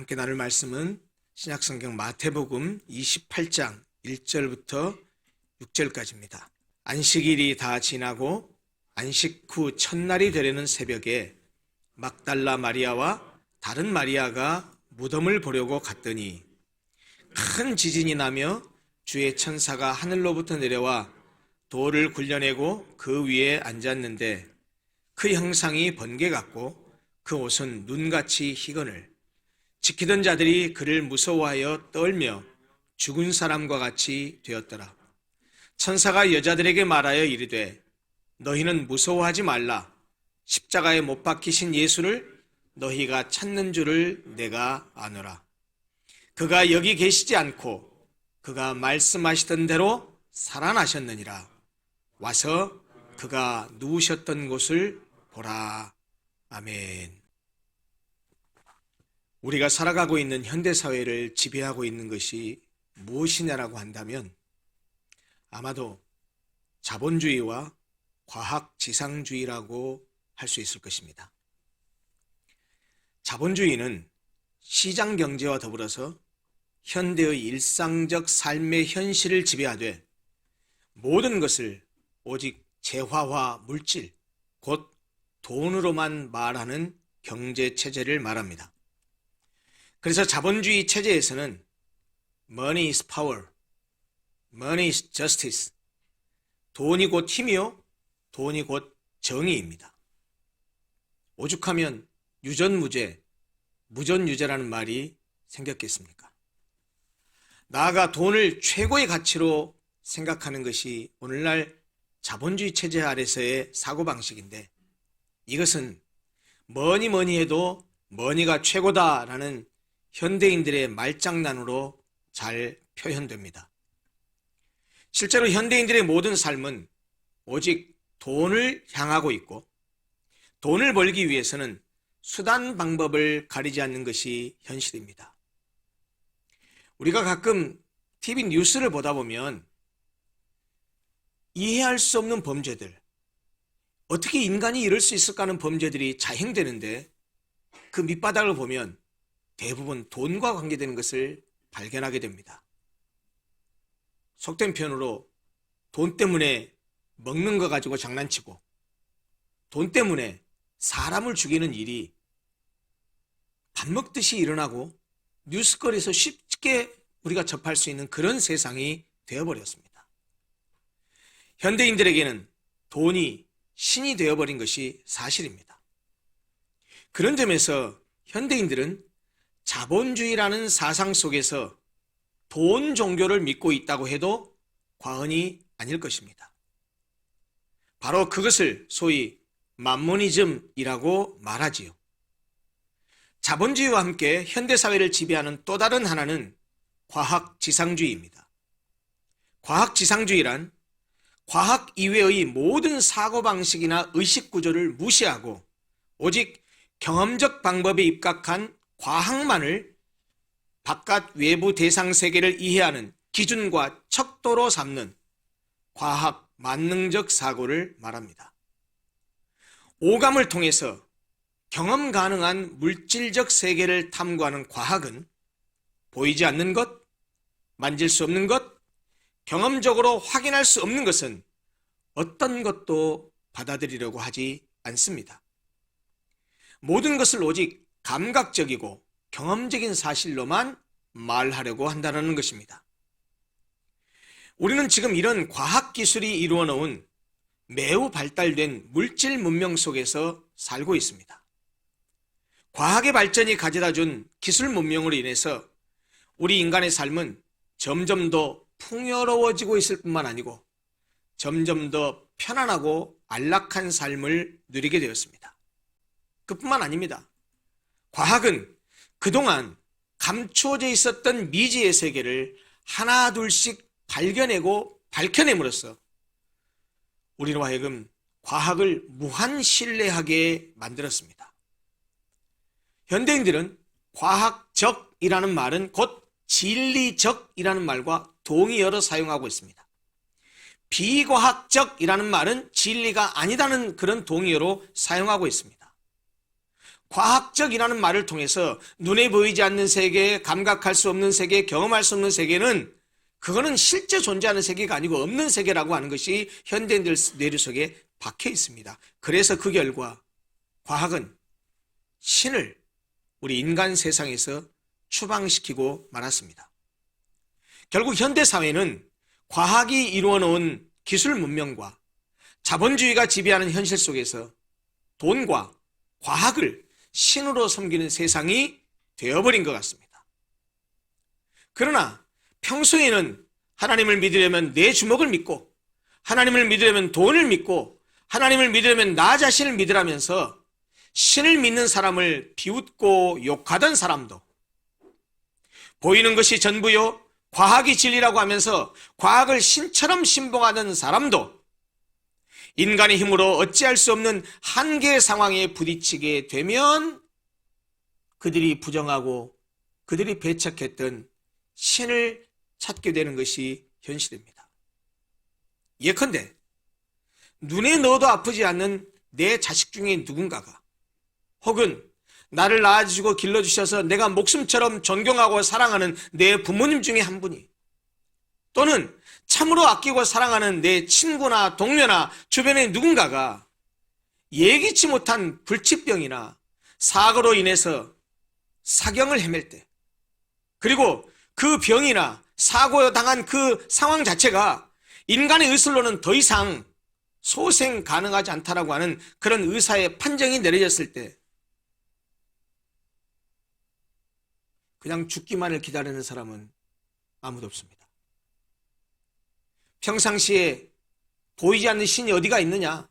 함께 나눌 말씀은 신약성경 마태복음 28장 1절부터 6절까지입니다. 안식일이 다 지나고 안식 후 첫날이 되려는 새벽에 막달라 마리아와 다른 마리아가 무덤을 보려고 갔더니 큰 지진이 나며 주의 천사가 하늘로부터 내려와 돌을 굴려내고 그 위에 앉았는데 그 형상이 번개 같고 그 옷은 눈같이 희거늘 지키던 자들이 그를 무서워하여 떨며 죽은 사람과 같이 되었더라. 천사가 여자들에게 말하여 이르되 너희는 무서워하지 말라. 십자가에 못 박히신 예수를 너희가 찾는 줄을 내가 아노라. 그가 여기 계시지 않고 그가 말씀하시던 대로 살아나셨느니라. 와서 그가 누우셨던 곳을 보라. 아멘. 우리가 살아가고 있는 현대사회를 지배하고 있는 것이 무엇이냐라고 한다면 아마도 자본주의와 과학지상주의라고 할 수 있을 것입니다. 자본주의는 시장경제와 더불어서 현대의 일상적 삶의 현실을 지배하되 모든 것을 오직 재화와 물질, 곧 돈으로만 말하는 경제체제를 말합니다. 그래서 자본주의 체제에서는 Money is power, Money is justice, 돈이 곧 힘이요, 돈이 곧 정의입니다. 오죽하면 유전무죄, 무전유죄라는 말이 생겼겠습니까? 나아가 돈을 최고의 가치로 생각하는 것이 오늘날 자본주의 체제 아래서의 사고방식인데 이것은 뭐니 해도 머니가 최고다라는 현대인들의 말장난으로 잘 표현됩니다. 실제로 현대인들의 모든 삶은 오직 돈을 향하고 있고 돈을 벌기 위해서는 수단 방법을 가리지 않는 것이 현실입니다. 우리가 가끔 TV 뉴스를 보다 보면 이해할 수 없는 범죄들, 어떻게 인간이 이럴 수 있을까 하는 범죄들이 자행되는데 그 밑바닥을 보면 대부분 돈과 관계되는 것을 발견하게 됩니다. 속된 표현으로 돈 때문에 먹는 거 가지고 장난치고 돈 때문에 사람을 죽이는 일이 밥 먹듯이 일어나고 뉴스거리에서 쉽게 우리가 접할 수 있는 그런 세상이 되어버렸습니다. 현대인들에게는 돈이 신이 되어버린 것이 사실입니다. 그런 점에서 현대인들은 자본주의라는 사상 속에서 돈 종교를 믿고 있다고 해도 과언이 아닐 것입니다. 바로 그것을 소위 맘모니즘이라고 말하지요. 자본주의와 함께 현대사회를 지배하는 또 다른 하나는 과학지상주의입니다. 과학지상주의란 과학 이외의 모든 사고방식이나 의식구조를 무시하고 오직 경험적 방법에 입각한 과학만을 바깥 외부 대상 세계를 이해하는 기준과 척도로 삼는 과학 만능적 사고를 말합니다. 오감을 통해서 경험 가능한 물질적 세계를 탐구하는 과학은 보이지 않는 것, 만질 수 없는 것, 경험적으로 확인할 수 없는 것은 어떤 것도 받아들이려고 하지 않습니다. 모든 것을 오직 감각적이고 경험적인 사실로만 말하려고 한다는 것입니다. 우리는 지금 이런 과학기술이 이루어 놓은 매우 발달된 물질 문명 속에서 살고 있습니다. 과학의 발전이 가져다 준 기술 문명으로 인해서 우리 인간의 삶은 점점 더 풍요로워지고 있을 뿐만 아니고 점점 더 편안하고 안락한 삶을 누리게 되었습니다. 그뿐만 아닙니다. 과학은 그동안 감추어져 있었던 미지의 세계를 하나 둘씩 발견하고 밝혀냄으로써 우리로 하여금 과학을 무한 신뢰하게 만들었습니다. 현대인들은 과학적이라는 말은 곧 진리적이라는 말과 동의어로 사용하고 있습니다. 비과학적이라는 말은 진리가 아니다는 그런 동의어로 사용하고 있습니다. 과학적이라는 말을 통해서 눈에 보이지 않는 세계, 감각할 수 없는 세계, 경험할 수 없는 세계는 그거는 실제 존재하는 세계가 아니고 없는 세계라고 하는 것이 현대인들 뇌리 속에 박혀 있습니다. 그래서 그 결과 과학은 신을 우리 인간 세상에서 추방시키고 말았습니다. 결국 현대사회는 과학이 이루어 놓은 기술 문명과 자본주의가 지배하는 현실 속에서 돈과 과학을 신으로 섬기는 세상이 되어버린 것 같습니다. 그러나 평소에는 하나님을 믿으려면 내 주먹을 믿고, 하나님을 믿으려면 돈을 믿고, 하나님을 믿으려면 나 자신을 믿으라면서 신을 믿는 사람을 비웃고 욕하던 사람도, 보이는 것이 전부요, 과학이 진리라고 하면서 과학을 신처럼 신봉하는 사람도 인간의 힘으로 어찌할 수 없는 한계 상황에 부딪히게 되면 그들이 부정하고 그들이 배척했던 신을 찾게 되는 것이 현실입니다. 예컨대 눈에 넣어도 아프지 않는 내 자식 중에 누군가가, 혹은 나를 낳아주시고 길러주셔서 내가 목숨처럼 존경하고 사랑하는 내 부모님 중에 한 분이, 또는 참으로 아끼고 사랑하는 내 친구나 동료나 주변의 누군가가 예기치 못한 불치병이나 사고로 인해서 사경을 헤맬 때, 그리고 그 병이나 사고 당한 그 상황 자체가 인간의 의술로는 더 이상 소생 가능하지 않다라고 하는 그런 의사의 판정이 내려졌을 때 그냥 죽기만을 기다리는 사람은 아무도 없습니다. 평상시에 보이지 않는 신이 어디가 있느냐,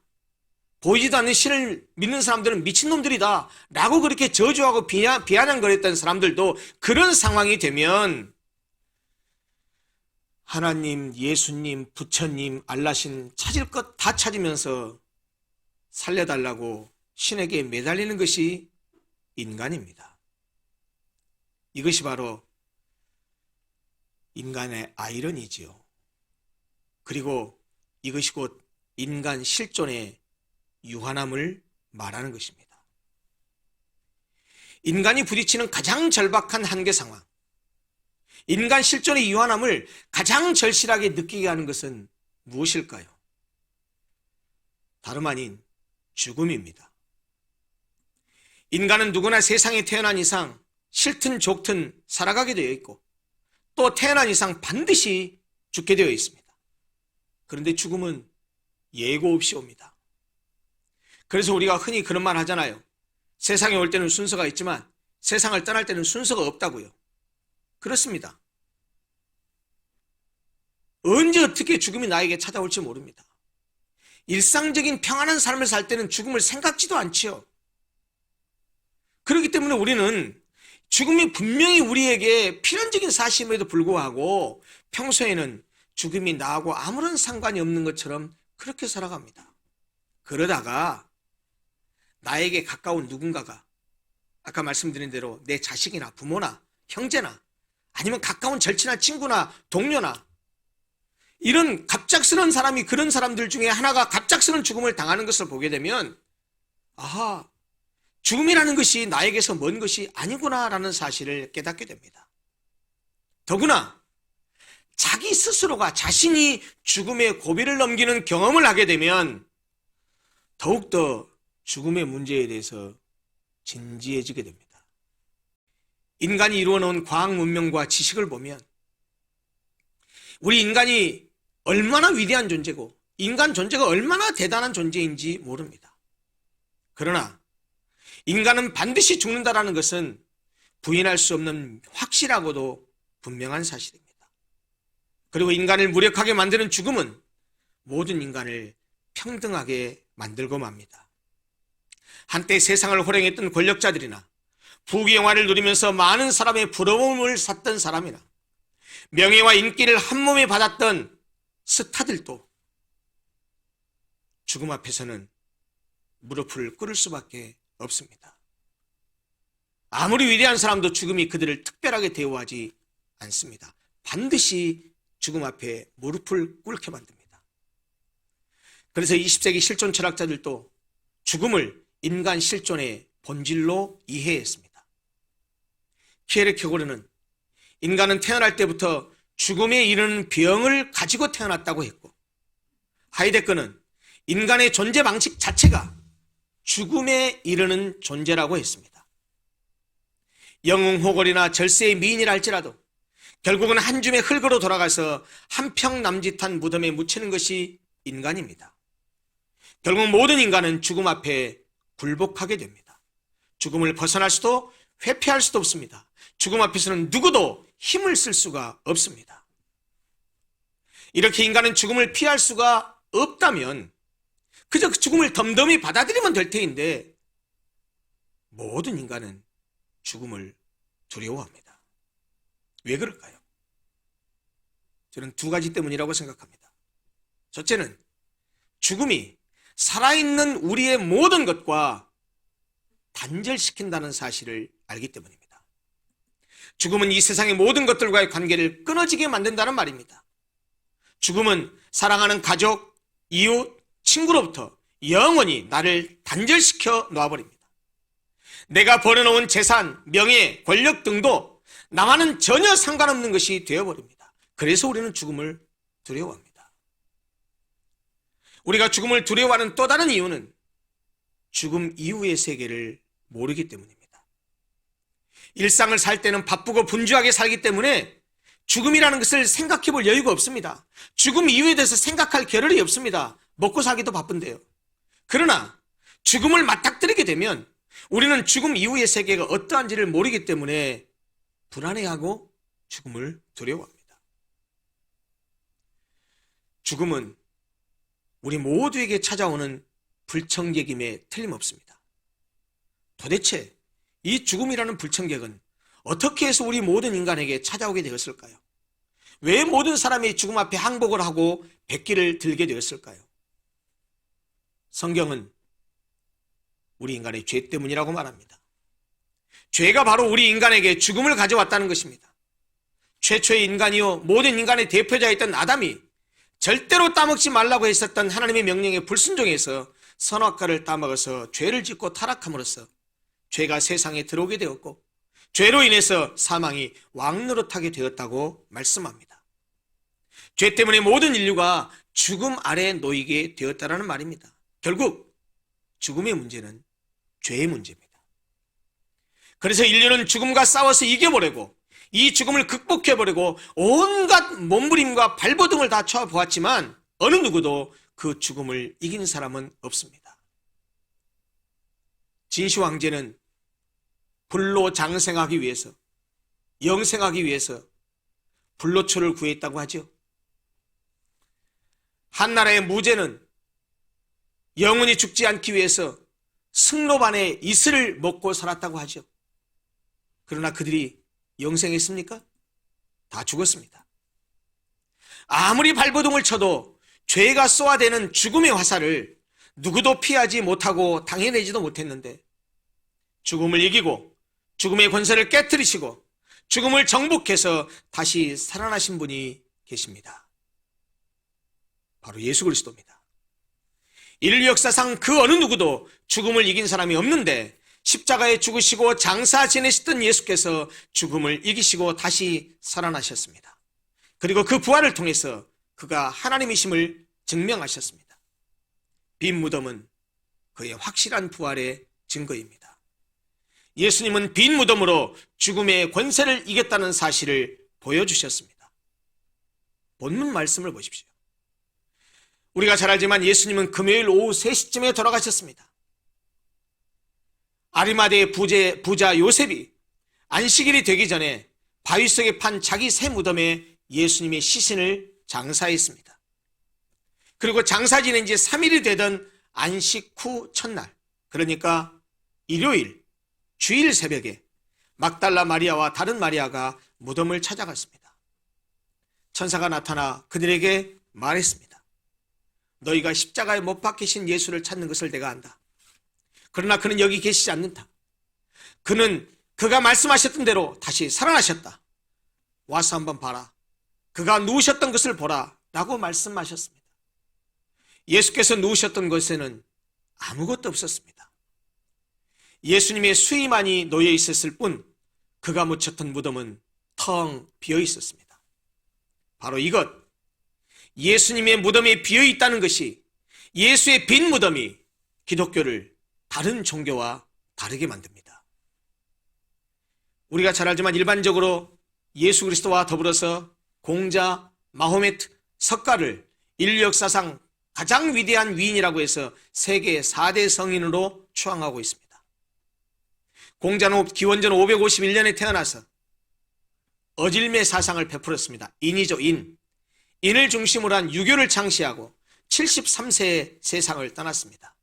보이지도 않는 신을 믿는 사람들은 미친놈들이다 라고 그렇게 저주하고 비아냥거렸던 사람들도 그런 상황이 되면 하나님, 예수님, 부처님, 알라신 찾을 것 다 찾으면서 살려달라고 신에게 매달리는 것이 인간입니다. 이것이 바로 인간의 아이러니지요. 그리고 이것이 곧 인간 실존의 유한함을 말하는 것입니다. 인간이 부딪히는 가장 절박한 한계 상황, 인간 실존의 유한함을 가장 절실하게 느끼게 하는 것은 무엇일까요? 다름 아닌 죽음입니다. 인간은 누구나 세상에 태어난 이상 싫든 좋든 살아가게 되어 있고, 또 태어난 이상 반드시 죽게 되어 있습니다. 그런데 죽음은 예고 없이 옵니다. 그래서 우리가 흔히 그런 말 하잖아요. 세상에 올 때는 순서가 있지만 세상을 떠날 때는 순서가 없다고요. 그렇습니다. 언제 어떻게 죽음이 나에게 찾아올지 모릅니다. 일상적인 평안한 삶을 살 때는 죽음을 생각지도 않지요. 그렇기 때문에 우리는 죽음이 분명히 우리에게 필연적인 사실임에도 불구하고 평소에는 죽음이 나하고 아무런 상관이 없는 것처럼 그렇게 살아갑니다. 그러다가 나에게 가까운 누군가가, 아까 말씀드린 대로 내 자식이나 부모나 형제나 아니면 가까운 절친한 친구나 동료나 이런 갑작스러운 사람이, 그런 사람들 중에 하나가 갑작스러운 죽음을 당하는 것을 보게 되면, 아하, 죽음이라는 것이 나에게서 먼 것이 아니구나라는 사실을 깨닫게 됩니다. 더구나 자기 스스로가 자신이 죽음의 고비를 넘기는 경험을 하게 되면 더욱더 죽음의 문제에 대해서 진지해지게 됩니다. 인간이 이루어놓은 과학 문명과 지식을 보면 우리 인간이 얼마나 위대한 존재고 인간 존재가 얼마나 대단한 존재인지 모릅니다. 그러나 인간은 반드시 죽는다라는 것은 부인할 수 없는 확실하고도 분명한 사실입니다. 그리고 인간을 무력하게 만드는 죽음은 모든 인간을 평등하게 만들고 맙니다. 한때 세상을 호령했던 권력자들이나 부귀영화를 누리면서 많은 사람의 부러움을 샀던 사람이나 명예와 인기를 한몸에 받았던 스타들도 죽음 앞에서는 무릎을 꿇을 수밖에 없습니다. 아무리 위대한 사람도 죽음이 그들을 특별하게 대우하지 않습니다. 반드시 죽음 앞에 무릎을 꿇게 만듭니다. 그래서 20세기 실존 철학자들도 죽음을 인간 실존의 본질로 이해했습니다. 키에르케고르는 인간은 태어날 때부터 죽음에 이르는 병을 가지고 태어났다고 했고, 하이데거는 인간의 존재 방식 자체가 죽음에 이르는 존재라고 했습니다. 영웅호걸이나 절세의 미인이라 할지라도 결국은 한 줌의 흙으로 돌아가서 한평 남짓한 무덤에 묻히는 것이 인간입니다. 결국 모든 인간은 죽음 앞에 굴복하게 됩니다. 죽음을 벗어날 수도 회피할 수도 없습니다. 죽음 앞에서는 누구도 힘을 쓸 수가 없습니다. 이렇게 인간은 죽음을 피할 수가 없다면 그저 그 죽음을 덤덤히 받아들이면 될 테인데, 모든 인간은 죽음을 두려워합니다. 왜 그럴까요? 저는 두 가지 때문이라고 생각합니다. 첫째는 죽음이 살아있는 우리의 모든 것과 단절시킨다는 사실을 알기 때문입니다. 죽음은 이 세상의 모든 것들과의 관계를 끊어지게 만든다는 말입니다. 죽음은 사랑하는 가족, 이웃, 친구로부터 영원히 나를 단절시켜 놓아버립니다. 내가 벌어놓은 재산, 명예, 권력 등도 나와는 전혀 상관없는 것이 되어버립니다. 그래서 우리는 죽음을 두려워합니다. 우리가 죽음을 두려워하는 또 다른 이유는 죽음 이후의 세계를 모르기 때문입니다. 일상을 살 때는 바쁘고 분주하게 살기 때문에 죽음이라는 것을 생각해 볼 여유가 없습니다. 죽음 이후에 대해서 생각할 겨를이 없습니다. 먹고 살기도 바쁜데요. 그러나 죽음을 맞닥뜨리게 되면 우리는 죽음 이후의 세계가 어떠한지를 모르기 때문에 불안해하고 죽음을 두려워합니다. 죽음은 우리 모두에게 찾아오는 불청객임에 틀림없습니다. 도대체 이 죽음이라는 불청객은 어떻게 해서 우리 모든 인간에게 찾아오게 되었을까요? 왜 모든 사람이 죽음 앞에 항복을 하고 백기를 들게 되었을까요? 성경은 우리 인간의 죄 때문이라고 말합니다. 죄가 바로 우리 인간에게 죽음을 가져왔다는 것입니다. 최초의 인간이요 모든 인간의 대표자였던 아담이 절대로 따먹지 말라고 했었던 하나님의 명령에 불순종해서 선악과를 따먹어서 죄를 짓고 타락함으로써 죄가 세상에 들어오게 되었고, 죄로 인해서 사망이 왕노릇하게 되었다고 말씀합니다. 죄 때문에 모든 인류가 죽음 아래에 놓이게 되었다는 말입니다. 결국 죽음의 문제는 죄의 문제입니다. 그래서 인류는 죽음과 싸워서 이겨보려고, 이 죽음을 극복해보려고 온갖 몸부림과 발버둥을 다 쳐보았지만 어느 누구도 그 죽음을 이긴 사람은 없습니다. 진시 황제는 불로 장생하기 위해서, 영생하기 위해서 불로초를 구했다고 하죠. 한나라의 무제는 영원히 죽지 않기 위해서 승로반의 이슬을 먹고 살았다고 하죠. 그러나 그들이 영생했습니까? 다 죽었습니다. 아무리 발버둥을 쳐도 죄가 쏘아대는 죽음의 화살을 누구도 피하지 못하고 당해내지도 못했는데, 죽음을 이기고 죽음의 권세를 깨뜨리시고 죽음을 정복해서 다시 살아나신 분이 계십니다. 바로 예수 그리스도입니다. 인류 역사상 그 어느 누구도 죽음을 이긴 사람이 없는데, 십자가에 죽으시고 장사 지내시던 예수께서 죽음을 이기시고 다시 살아나셨습니다. 그리고 그 부활을 통해서 그가 하나님이심을 증명하셨습니다. 빈 무덤은 그의 확실한 부활의 증거입니다. 예수님은 빈 무덤으로 죽음의 권세를 이겼다는 사실을 보여주셨습니다. 본문 말씀을 보십시오. 우리가 잘 알지만 예수님은 금요일 오후 3시쯤에 돌아가셨습니다. 아리마대의 부자 요셉이 안식일이 되기 전에 바위 속에 판 자기 새 무덤에 예수님의 시신을 장사했습니다. 그리고 장사 지낸 지 3일이 되던 안식 후 첫날, 그러니까 일요일, 주일 새벽에 막달라 마리아와 다른 마리아가 무덤을 찾아갔습니다. 천사가 나타나 그들에게 말했습니다. 너희가 십자가에 못 박히신 예수를 찾는 것을 내가 안다. 그러나 그는 여기 계시지 않는다. 그는 그가 말씀하셨던 대로 다시 살아나셨다. 와서 한번 봐라. 그가 누우셨던 것을 보라 라고 말씀하셨습니다. 예수께서 누우셨던 곳에는 아무것도 없었습니다. 예수님의 수의만이 놓여 있었을 뿐 그가 묻혔던 무덤은 텅 비어 있었습니다. 바로 이것, 예수님의 무덤이 비어 있다는 것이, 예수의 빈 무덤이 기독교를 다른 종교와 다르게 만듭니다. 우리가 잘 알지만 일반적으로 예수 그리스도와 더불어서 공자, 마호메트, 석가를 인류 역사상 가장 위대한 위인이라고 해서 세계 4대 성인으로 추앙하고 있습니다. 공자는 기원전 551년에 태어나서 어질매 사상을 베풀었습니다. 인이죠, 인. 인을 중심으로 한 유교를 창시하고 73세에 세상을 떠났습니다.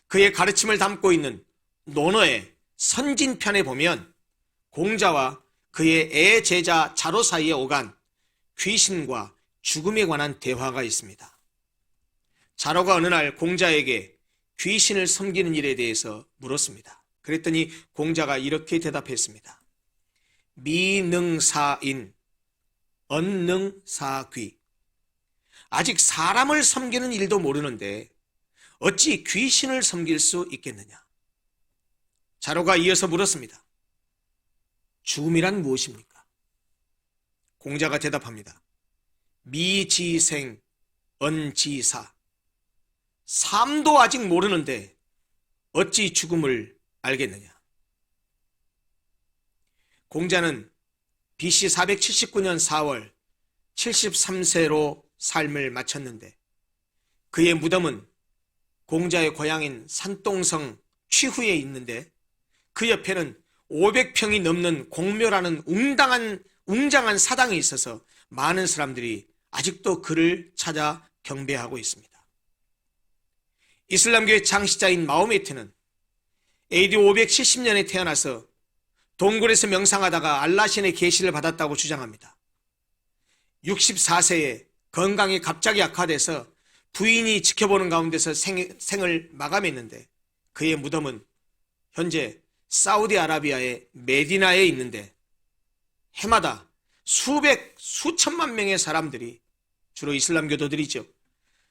그의 가르침을 담고 있는 논어의 선진편에 보면 공자와 그의 애 제자 자로 사이에 오간 귀신과 죽음에 관한 대화가 있습니다. 자로가 어느 날 공자에게 귀신을 섬기는 일에 대해서 물었습니다. 그랬더니 공자가 이렇게 대답했습니다. 미능사인, 언능사귀. 아직 사람을 섬기는 일도 모르는데 어찌 귀신을 섬길 수 있겠느냐. 자로가 이어서 물었습니다. 죽음이란 무엇입니까? 공자가 대답합니다. 미지생, 언지사. 삶도 아직 모르는데 어찌 죽음을 알겠느냐. 공자는 BC 479년 4월 73세로 삶을 마쳤는데 그의 무덤은 공자의 고향인 산동성 취후에 있는데 그 옆에는 500평이 넘는 공묘라는 웅장한 사당이 있어서 많은 사람들이 아직도 그를 찾아 경배하고 있습니다. 이슬람교의 창시자인 마호메트는 AD 570년에 태어나서 동굴에서 명상하다가 알라신의 계시를 받았다고 주장합니다. 64세에 건강이 갑자기 악화돼서 부인이 지켜보는 가운데서 생을 마감했는데 그의 무덤은 현재 사우디아라비아의 메디나에 있는데 해마다 수천만 명의 사람들이, 주로 이슬람교도들이죠,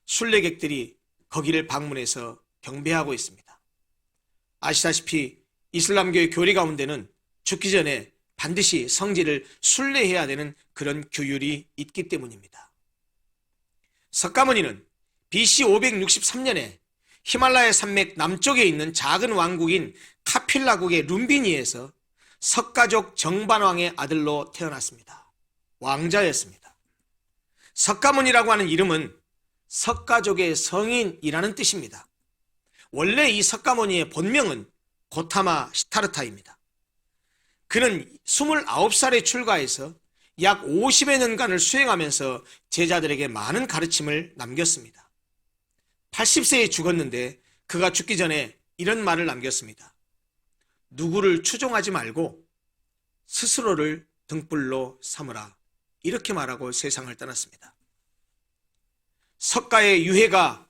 순례객들이 거기를 방문해서 경배하고 있습니다. 아시다시피 이슬람교의 교리 가운데는 죽기 전에 반드시 성지를 순례해야 되는 그런 규율이 있기 때문입니다. 석가모니는 BC 563년에 히말라야 산맥 남쪽에 있는 작은 왕국인 카필라국의 룸비니에서 석가족 정반왕의 아들로 태어났습니다. 왕자였습니다. 석가모니라고 하는 이름은 석가족의 성인이라는 뜻입니다. 원래 이 석가모니의 본명은 고타마 시타르타입니다. 그는 29살에 출가해서 약 50여 년간을 수행하면서 제자들에게 많은 가르침을 남겼습니다. 80세에 죽었는데 그가 죽기 전에 이런 말을 남겼습니다. 누구를 추종하지 말고 스스로를 등불로 삼으라. 이렇게 말하고 세상을 떠났습니다. 석가의 유해가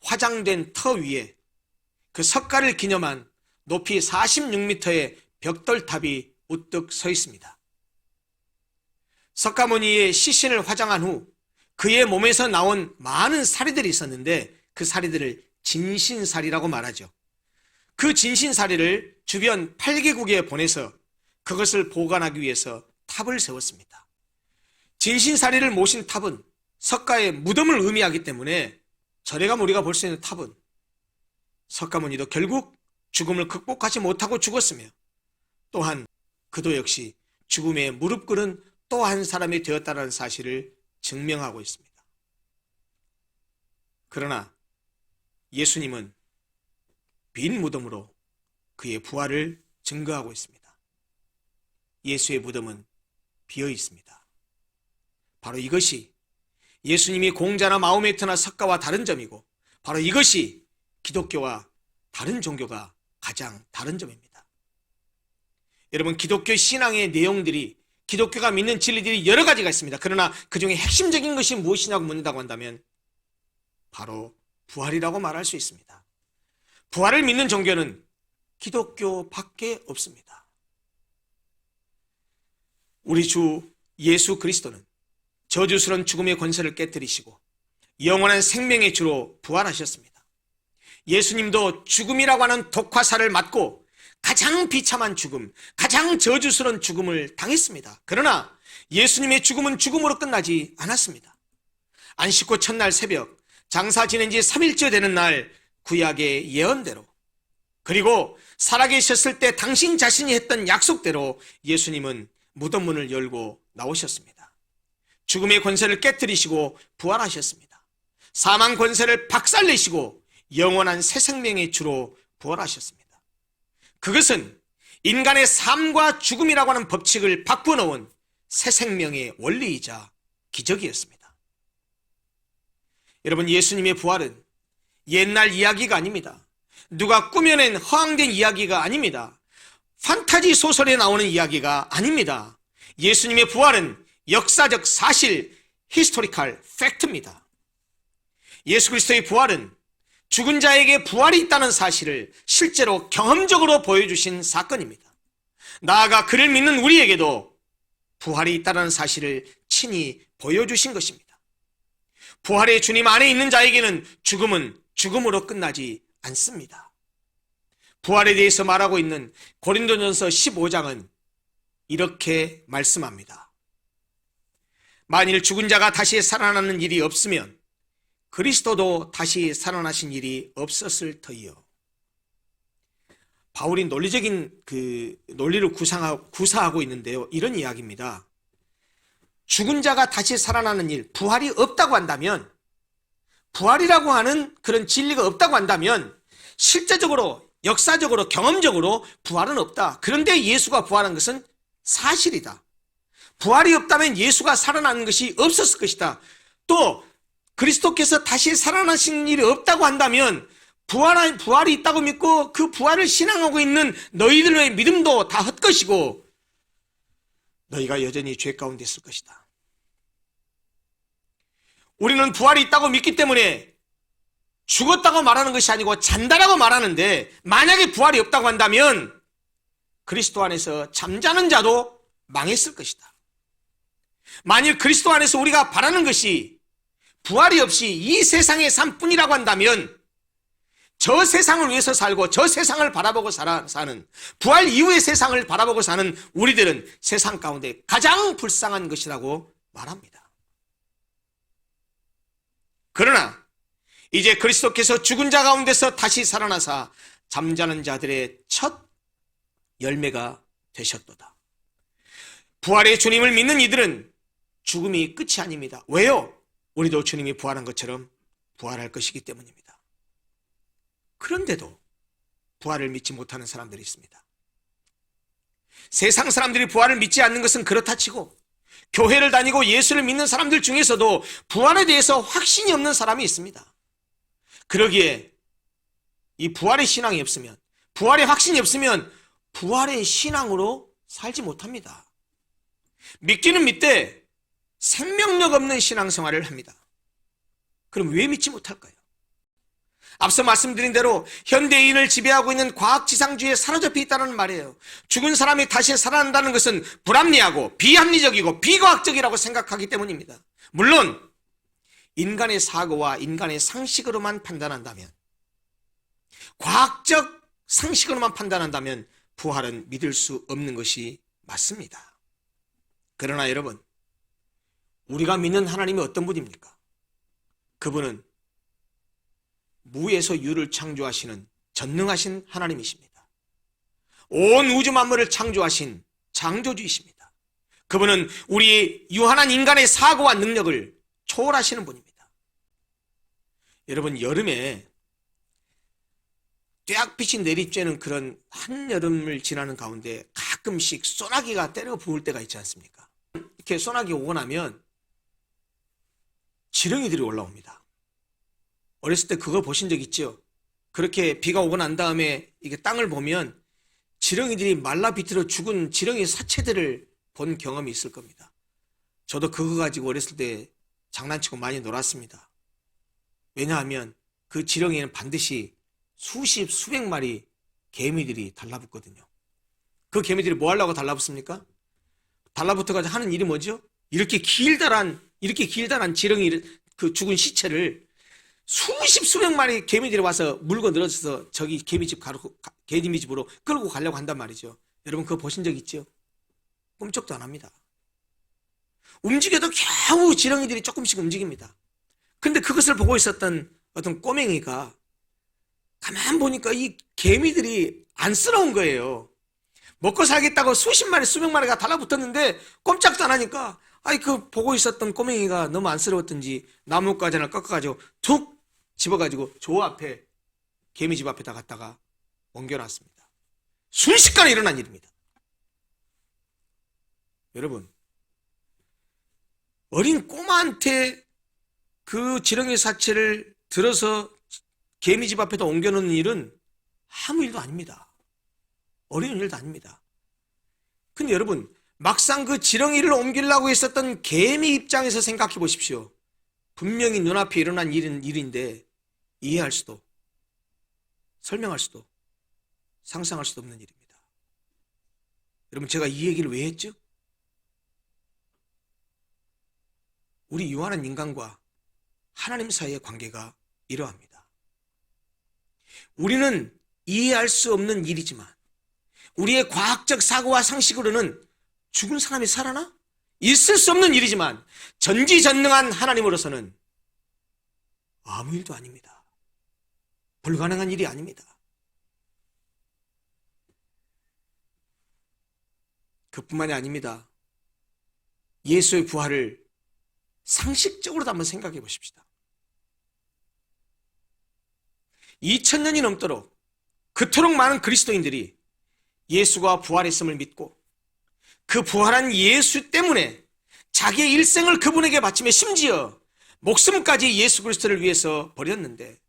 화장된 터 위에 그 석가를 기념한 높이 46m의 벽돌탑이 우뚝 서 있습니다. 석가모니의 시신을 화장한 후 그의 몸에서 나온 많은 사리들이 있었는데 그 사리들을 진신사리라고 말하죠. 그 진신사리를 주변 8개국에 보내서 그것을 보관하기 위해서 탑을 세웠습니다. 진신사리를 모신 탑은 석가의 무덤을 의미하기 때문에 절에 가면 우리가 볼 수 있는 탑은 석가모니도 결국 죽음을 극복하지 못하고 죽었으며 또한 그도 역시 죽음에 무릎 꿇은 또 한 사람이 되었다는 사실을 증명하고 있습니다. 그러나 예수님은 빈 무덤으로 그의 부활을 증거하고 있습니다. 예수의 무덤은 비어 있습니다. 바로 이것이 예수님이 공자나 마호메트나 석가와 다른 점이고 바로 이것이 기독교와 다른 종교가 가장 다른 점입니다. 여러분, 기독교 신앙의 내용들이, 기독교가 믿는 진리들이 여러 가지가 있습니다. 그러나 그 중에 핵심적인 것이 무엇이냐고 묻는다고 한다면 바로 부활이라고 말할 수 있습니다. 부활을 믿는 종교는 기독교밖에 없습니다. 우리 주 예수 그리스도는 저주스러운 죽음의 권세를 깨뜨리시고 영원한 생명의 주로 부활하셨습니다. 예수님도 죽음이라고 하는 독화살을 맞고 가장 비참한 죽음, 가장 저주스러운 죽음을 당했습니다. 그러나 예수님의 죽음은 죽음으로 끝나지 않았습니다. 안식 후 첫날 새벽, 장사 지낸 지 3일째 되는 날 구약의 예언대로, 그리고 살아계셨을 때 당신 자신이 했던 약속대로 예수님은 무덤 문을 열고 나오셨습니다. 죽음의 권세를 깨뜨리시고 부활하셨습니다. 사망 권세를 박살내시고 영원한 새 생명의 주로 부활하셨습니다. 그것은 인간의 삶과 죽음이라고 하는 법칙을 바꿔놓은 새 생명의 원리이자 기적이었습니다. 여러분, 예수님의 부활은 옛날 이야기가 아닙니다. 누가 꾸며낸 허황된 이야기가 아닙니다. 판타지 소설에 나오는 이야기가 아닙니다. 예수님의 부활은 역사적 사실, 히스토리컬 팩트입니다. 예수 그리스도의 부활은 죽은 자에게 부활이 있다는 사실을 실제로 경험적으로 보여주신 사건입니다. 나아가 그를 믿는 우리에게도 부활이 있다는 사실을 친히 보여주신 것입니다. 부활의 주님 안에 있는 자에게는 죽음은 죽음으로 끝나지 않습니다. 부활에 대해서 말하고 있는 고린도전서 15장은 이렇게 말씀합니다. 만일 죽은 자가 다시 살아나는 일이 없으면 그리스도도 다시 살아나신 일이 없었을 터이요. 바울이 논리적인 논리를 구사하고 있는데요. 이런 이야기입니다. 죽은 자가 다시 살아나는 일, 부활이 없다고 한다면, 부활이라고 하는 그런 진리가 없다고 한다면 실제적으로, 역사적으로, 경험적으로 부활은 없다. 그런데 예수가 부활한 것은 사실이다. 부활이 없다면 예수가 살아나는 것이 없었을 것이다. 또 그리스도께서 다시 살아나신 일이 없다고 한다면 부활이 있다고 믿고 그 부활을 신앙하고 있는 너희들의 믿음도 다 헛것이고 너희가 여전히 죄 가운데 있을 것이다. 우리는 부활이 있다고 믿기 때문에 죽었다고 말하는 것이 아니고 잔다라고 말하는데, 만약에 부활이 없다고 한다면 그리스도 안에서 잠자는 자도 망했을 것이다. 만일 그리스도 안에서 우리가 바라는 것이 부활이 없이 이 세상의 삶뿐이라고 한다면 저 세상을 위해서 살고 저 세상을 바라보고 사는, 부활 이후의 세상을 바라보고 사는 우리들은 세상 가운데 가장 불쌍한 것이라고 말합니다. 그러나 이제 그리스도께서 죽은 자 가운데서 다시 살아나사 잠자는 자들의 첫 열매가 되셨도다. 부활의 주님을 믿는 이들은 죽음이 끝이 아닙니다. 왜요? 우리도 주님이 부활한 것처럼 부활할 것이기 때문입니다. 그런데도 부활을 믿지 못하는 사람들이 있습니다. 세상 사람들이 부활을 믿지 않는 것은 그렇다 치고 교회를 다니고 예수를 믿는 사람들 중에서도 부활에 대해서 확신이 없는 사람이 있습니다. 그러기에 이 부활의 신앙이 없으면, 부활의 확신이 없으면 부활의 신앙으로 살지 못합니다. 믿기는 믿되 생명력 없는 신앙생활을 합니다. 그럼 왜 믿지 못할까요? 앞서 말씀드린 대로 현대인을 지배하고 있는 과학지상주의에 사로잡혀 있다는 말이에요. 죽은 사람이 다시 살아난다는 것은 불합리하고 비합리적이고 비과학적이라고 생각하기 때문입니다. 물론 인간의 사고와 인간의 상식으로만 판단한다면, 과학적 상식으로만 판단한다면 부활은 믿을 수 없는 것이 맞습니다. 그러나 여러분, 우리가 믿는 하나님이 어떤 분입니까? 그분은 무에서 유를 창조하시는 전능하신 하나님이십니다. 온 우주 만물을 창조하신 창조주이십니다. 그분은 우리 유한한 인간의 사고와 능력을 초월하시는 분입니다. 여러분, 여름에 떼약빛이 내리쬐는 그런 한여름을 지나는 가운데 가끔씩 소나기가 때려 부을 때가 있지 않습니까? 이렇게 소나기 오고 나면 지렁이들이 올라옵니다. 어렸을 때 그거 보신 적 있죠? 그렇게 비가 오고 난 다음에 이게 땅을 보면 지렁이들이 말라 비틀어 죽은 지렁이 사체들을 본 경험이 있을 겁니다. 저도 그거 가지고 어렸을 때 장난치고 많이 놀았습니다. 왜냐하면 그 지렁이에는 반드시 수십, 수백 마리 개미들이 달라붙거든요. 그 개미들이 뭐 하려고 달라붙습니까? 달라붙어가지고 하는 일이 뭐죠? 이렇게 길다란 지렁이, 그 죽은 시체를 수십 수백 마리 개미들이 와서 물고 늘어져서 저기 개미집으로 끌고 가려고 한단 말이죠. 여러분 그거 보신 적 있죠? 꿈쩍도 안 합니다. 움직여도 겨우 지렁이들이 조금씩 움직입니다. 근데 그것을 보고 있었던 어떤 꼬맹이가 가만 보니까 이 개미들이 안쓰러운 거예요. 먹고 살겠다고 수십 마리 수백 마리가 달라붙었는데 꼼짝도 안 하니까 그 보고 있었던 꼬맹이가 너무 안쓰러웠던지 나뭇가지 하나 꺾어가지고 툭 집어가지고 저 앞에 개미집 앞에다 갖다가 옮겨놨습니다. 순식간에 일어난 일입니다. 여러분, 어린 꼬마한테 그 지렁이 사체를 들어서 개미집 앞에다 옮겨놓는 일은 아무 일도 아닙니다. 어려운 일도 아닙니다. 근데 여러분, 막상 그 지렁이를 옮기려고 했었던 개미 입장에서 생각해 보십시오. 분명히 눈앞에 일어난 일인데 이해할 수도, 설명할 수도, 상상할 수도 없는 일입니다. 여러분, 제가 이 얘기를 왜 했죠? 우리 유한한 인간과 하나님 사이의 관계가 이러합니다. 우리는 이해할 수 없는 일이지만 우리의 과학적 사고와 상식으로는 죽은 사람이 살아나? 있을 수 없는 일이지만 전지전능한 하나님으로서는 아무 일도 아닙니다. 불가능한 일이 아닙니다. 그뿐만이 아닙니다. 예수의 부활을 상식적으로도 한번 생각해 보십시다. 2000년이 넘도록 그토록 많은 그리스도인들이 예수가 부활했음을 믿고 그 부활한 예수 때문에 자기의 일생을 그분에게 바치며 심지어 목숨까지 예수 그리스도를 위해서 버렸는데,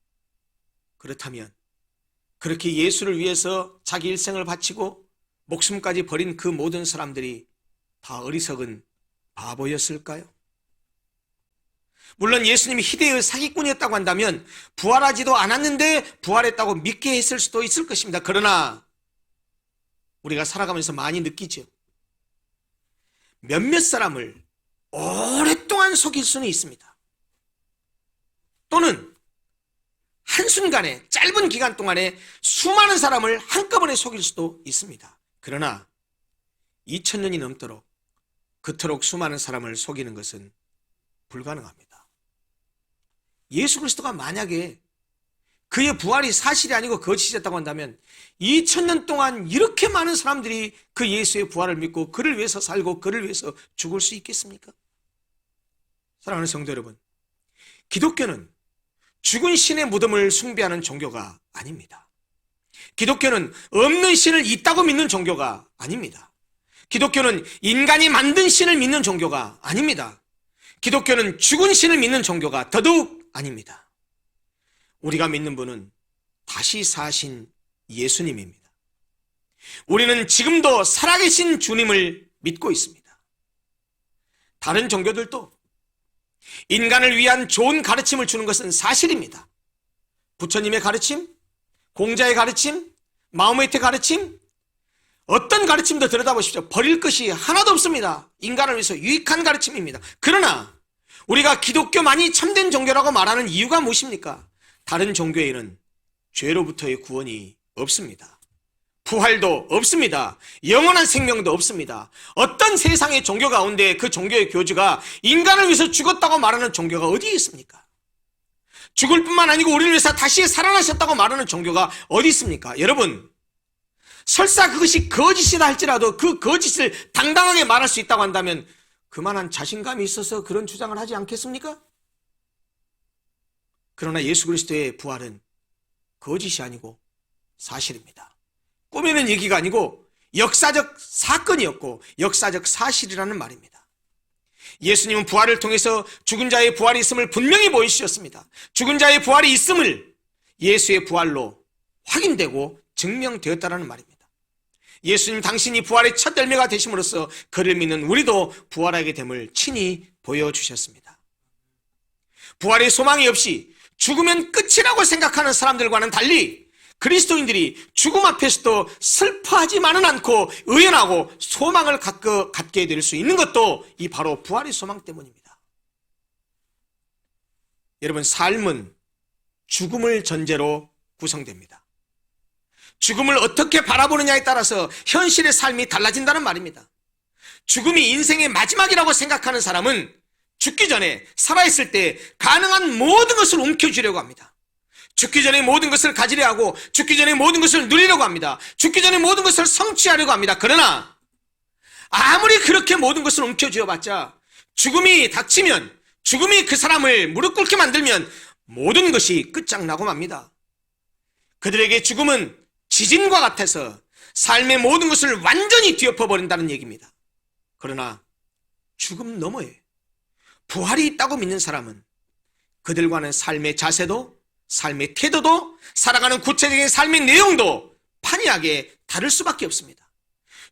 그렇다면 그렇게 예수를 위해서 자기 일생을 바치고 목숨까지 버린 그 모든 사람들이 다 어리석은 바보였을까요? 물론 예수님이 희대의 사기꾼이었다고 한다면 부활하지도 않았는데 부활했다고 믿게 했을 수도 있을 것입니다. 그러나 우리가 살아가면서 많이 느끼죠. 몇몇 사람을 오랫동안 속일 수는 있습니다. 또는 한순간에, 짧은 기간 동안에 수많은 사람을 한꺼번에 속일 수도 있습니다. 그러나 2000년이 넘도록 그토록 수많은 사람을 속이는 것은 불가능합니다. 예수 그리스도가 만약에 그의 부활이 사실이 아니고 거짓이었다고 한다면 2000년 동안 이렇게 많은 사람들이 그 예수의 부활을 믿고 그를 위해서 살고 그를 위해서 죽을 수 있겠습니까? 사랑하는 성도 여러분, 기독교는 죽은 신의 무덤을 숭배하는 종교가 아닙니다. 기독교는 없는 신을 있다고 믿는 종교가 아닙니다. 기독교는 인간이 만든 신을 믿는 종교가 아닙니다. 기독교는 죽은 신을 믿는 종교가 더더욱 아닙니다. 우리가 믿는 분은 다시 사신 예수님입니다. 우리는 지금도 살아계신 주님을 믿고 있습니다. 다른 종교들도 인간을 위한 좋은 가르침을 주는 것은 사실입니다. 부처님의 가르침, 공자의 가르침, 마호메트의 가르침, 어떤 가르침도 들여다보십시오. 버릴 것이 하나도 없습니다. 인간을 위해서 유익한 가르침입니다. 그러나 우리가 기독교만이 참된 종교라고 말하는 이유가 무엇입니까? 다른 종교에는 죄로부터의 구원이 없습니다. 부활도 없습니다. 영원한 생명도 없습니다. 어떤 세상의 종교 가운데 그 종교의 교주가 인간을 위해서 죽었다고 말하는 종교가 어디에 있습니까? 죽을 뿐만 아니고 우리를 위해서 다시 살아나셨다고 말하는 종교가 어디 있습니까? 여러분, 설사 그것이 거짓이다 할지라도 그 거짓을 당당하게 말할 수 있다고 한다면 그만한 자신감이 있어서 그런 주장을 하지 않겠습니까? 그러나 예수 그리스도의 부활은 거짓이 아니고 사실입니다. 꾸미는 얘기가 아니고 역사적 사건이었고 역사적 사실이라는 말입니다. 예수님은 부활을 통해서 죽은 자의 부활이 있음을 분명히 보여주셨습니다. 죽은 자의 부활이 있음을 예수의 부활로 확인되고 증명되었다는 말입니다. 예수님 당신이 부활의 첫 열매가 되심으로써 그를 믿는 우리도 부활하게 됨을 친히 보여주셨습니다. 부활의 소망이 없이 죽으면 끝이라고 생각하는 사람들과는 달리 그리스도인들이 죽음 앞에서도 슬퍼하지만은 않고 의연하고 소망을 갖게 될 수 있는 것도 이 바로 부활의 소망 때문입니다. 여러분, 삶은 죽음을 전제로 구성됩니다. 죽음을 어떻게 바라보느냐에 따라서 현실의 삶이 달라진다는 말입니다. 죽음이 인생의 마지막이라고 생각하는 사람은 죽기 전에 살아있을 때 가능한 모든 것을 움켜쥐려고 합니다. 죽기 전에 모든 것을 가지려 하고 죽기 전에 모든 것을 누리려고 합니다. 죽기 전에 모든 것을 성취하려고 합니다. 그러나 아무리 그렇게 모든 것을 움켜쥐어봤자 죽음이 닥치면, 죽음이 그 사람을 무릎 꿇게 만들면 모든 것이 끝장나고 맙니다. 그들에게 죽음은 지진과 같아서 삶의 모든 것을 완전히 뒤엎어버린다는 얘기입니다. 그러나 죽음 너머에 부활이 있다고 믿는 사람은 그들과는 삶의 자세도, 삶의 태도도, 살아가는 구체적인 삶의 내용도 판이하게 다를 수밖에 없습니다.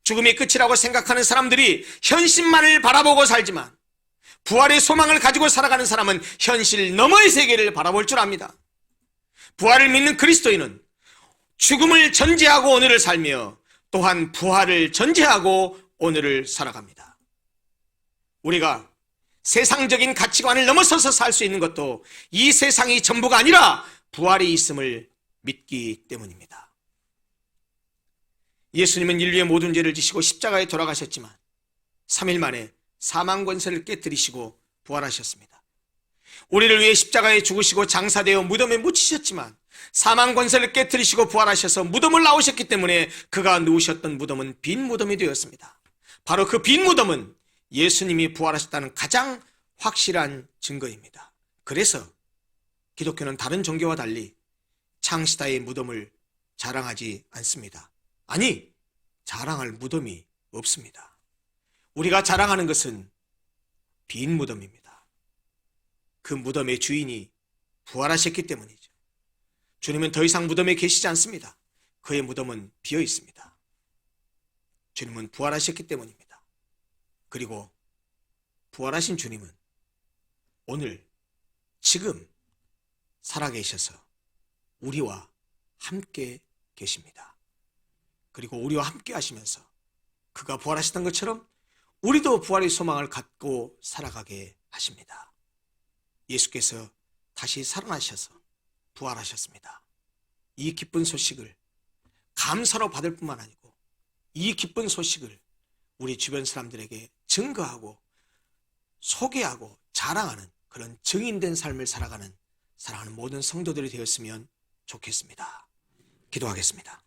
죽음이 끝이라고 생각하는 사람들이 현실만을 바라보고 살지만 부활의 소망을 가지고 살아가는 사람은 현실 너머의 세계를 바라볼 줄 압니다. 부활을 믿는 그리스도인은 죽음을 전제하고 오늘을 살며 또한 부활을 전제하고 오늘을 살아갑니다. 우리가 세상적인 가치관을 넘어서서 살 수 있는 것도 이 세상이 전부가 아니라 부활이 있음을 믿기 때문입니다. 예수님은 인류의 모든 죄를 지시고 십자가에 돌아가셨지만 3일 만에 사망 권세를 깨뜨리시고 부활하셨습니다. 우리를 위해 십자가에 죽으시고 장사되어 무덤에 묻히셨지만 사망 권세를 깨뜨리시고 부활하셔서 무덤을 나오셨기 때문에 그가 누우셨던 무덤은 빈 무덤이 되었습니다. 바로 그 빈 무덤은 예수님이 부활하셨다는 가장 확실한 증거입니다. 그래서 기독교는 다른 종교와 달리 창시다의 무덤을 자랑하지 않습니다. 아니, 자랑할 무덤이 없습니다. 우리가 자랑하는 것은 빈 무덤입니다. 그 무덤의 주인이 부활하셨기 때문이죠. 주님은 더 이상 무덤에 계시지 않습니다. 그의 무덤은 비어 있습니다. 주님은 부활하셨기 때문입니다. 그리고 부활하신 주님은 오늘, 지금 살아계셔서 우리와 함께 계십니다. 그리고 우리와 함께 하시면서 그가 부활하셨던 것처럼 우리도 부활의 소망을 갖고 살아가게 하십니다. 예수께서 다시 살아나셔서 부활하셨습니다. 이 기쁜 소식을 감사로 받을 뿐만 아니고 이 기쁜 소식을 우리 주변 사람들에게 증거하고 소개하고 자랑하는 그런 증인된 삶을 살아가는 사랑하는 모든 성도들이 되었으면 좋겠습니다. 기도하겠습니다.